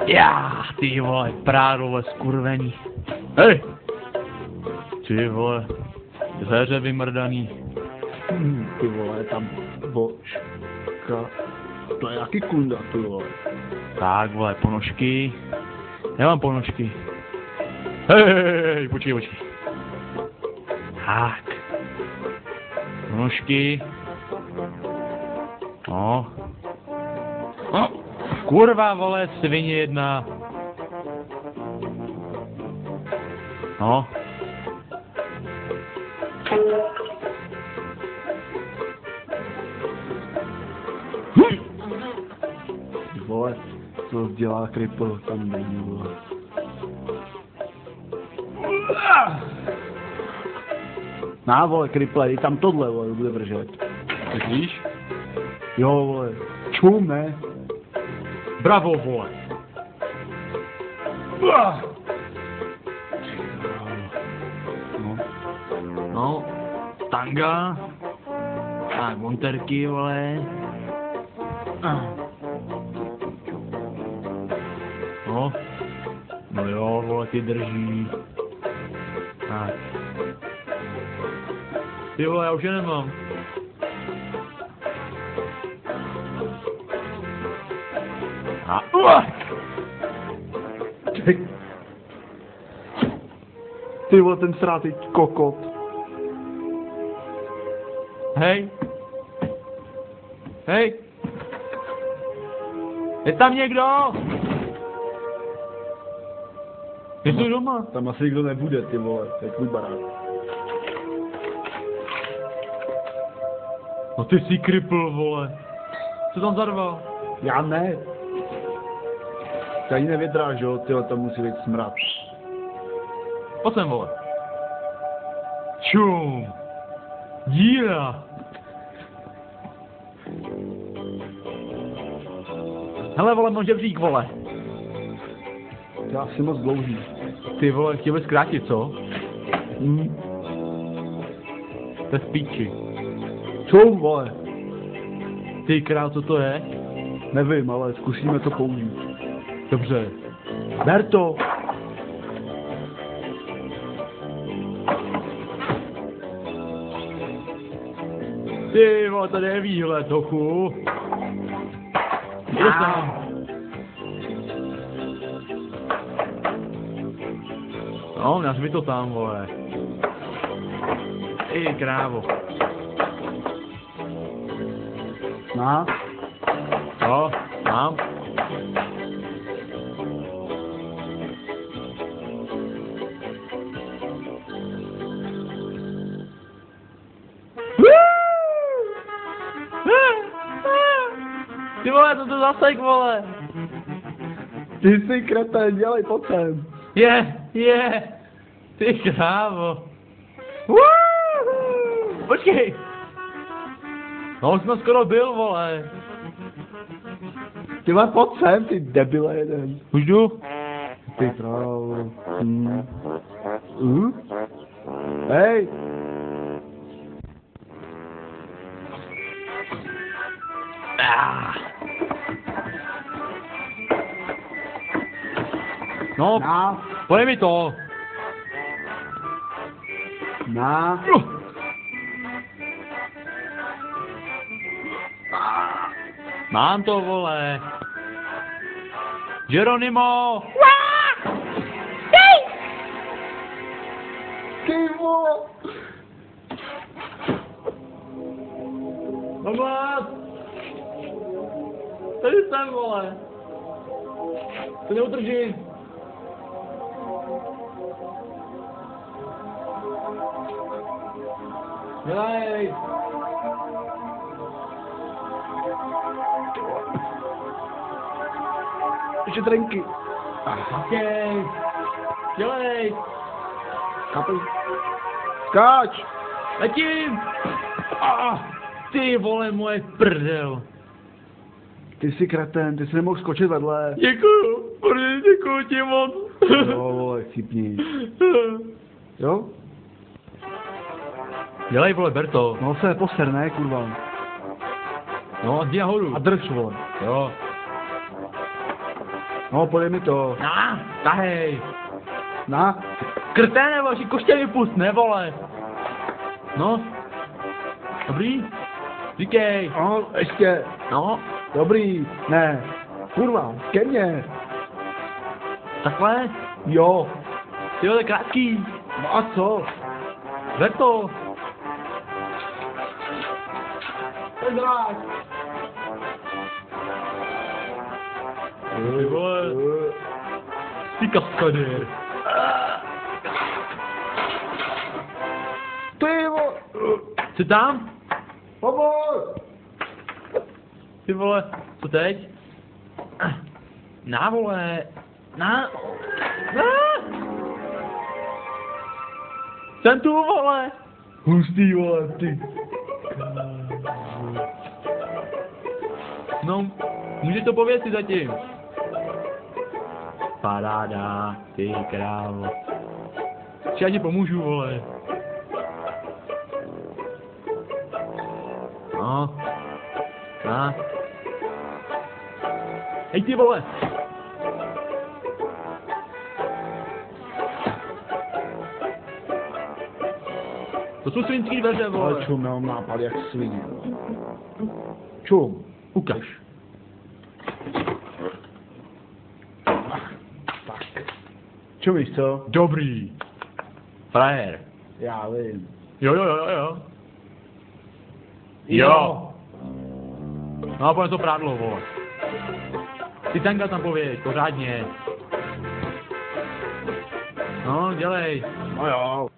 Já, ty vole, prádové skurvení. Hej! Ty vole, zheře vymrdaný. Ty vole, tam božka. To je jaký kunda, ty vole. Tak vole, ponožky. Já mám ponožky. Hej, počkej. Tak. Ponožky. No. No. Kurva vole, svině jedna. No. Vole, co dělá Cripple, tam není, vole. Ná, vole, Cripple, i tam tohle, vole, bude držet. Tak víš? Jo, vole, čum, ne? Bravo vole. No. No. Tanga. Tak, monterky vole. No. No jo, vole, ty drží. Tak. Ty vole, já už je nemám. A Ty vole, ten srátý kokot. hej. Hej. Je tam někdo? Jsi doma? Tam asi nikdo nebude, ty vole, to je tvůj barák. No ty jsi Cripple, vole. Co tam zarval? Já ne. Tady nevědráš, jo, tyhle, to musí být smrad. Pojď sem, vole. Čum. Díra. Hele, vole, mám žebřík, vole. To je asi moc dlouhý. Ty vole, chtěl bys zkrátit, co? To je v píči. Čum, vole. Ty král, co to je? Nevím, ale zkusíme to použít. Dobře. Ber to. Ty vole, tady je výhled, tochu. Jde tam. No, nařvi to tam, vole. Ty krávo. Na. Jo, mám. Ty vole, co to zasek, vole? Ty jsi kretén, dělej, pojď sem. Je. Ty krávo. Počkej. No, už jsme skoro byl, vole. Ty vole, pojď sem, ty debile jeden. Už jdu? Ty krávo. Hej. No, Na. podej mi to. Na. Mám to, vole. Geronimo! Ty vole. Mamá! Tady jsem, vole. To neudržím. Dělej. Ještě drinky. Okej. Dělej. Kapej. Skáč. Letím. Ty vole, moje prdel. Ty jsi kretén, ty jsi nemohl skočit vedle. Děkuju ti moc. Jo, vole, chypni. Jo? Dělej, vole, ber to. No se neposer, ne, kurva. No, jdi nahoru. A drž, vole. Jo. No, podej mi to. Na, tahej. Na? Krté nebo, že koště vypust, ne vole. No. Dobrý? Říkej. No, ještě. No. Dobrý. Ne. Kurva, ke mně. Takhle? Jo. Ty to je krátký. No a co? Ver to. Pojď. Ty vole. Ty kaskadér. Ty vole. Jsi tam? Pomoc. Ty vole, co teď? Na vole. Na. Jsem tu vole. Hustý vole, ty. No, můžeš to pověsit zatím. Paráda, ty krávo. Já ti pomůžu, vole. No. Na. Hej ty vole. To jsou svinský dveře, vole. Ale čum, já mám nápad jak svině. Čum. Ukaž. Tak. Čum, víš co? Dobrý. Frajer. Já vím. Jo. Jo. No a pojď to prádlo, vole. Ty tenka tam pověď, pořádně. No, dělej. No jo.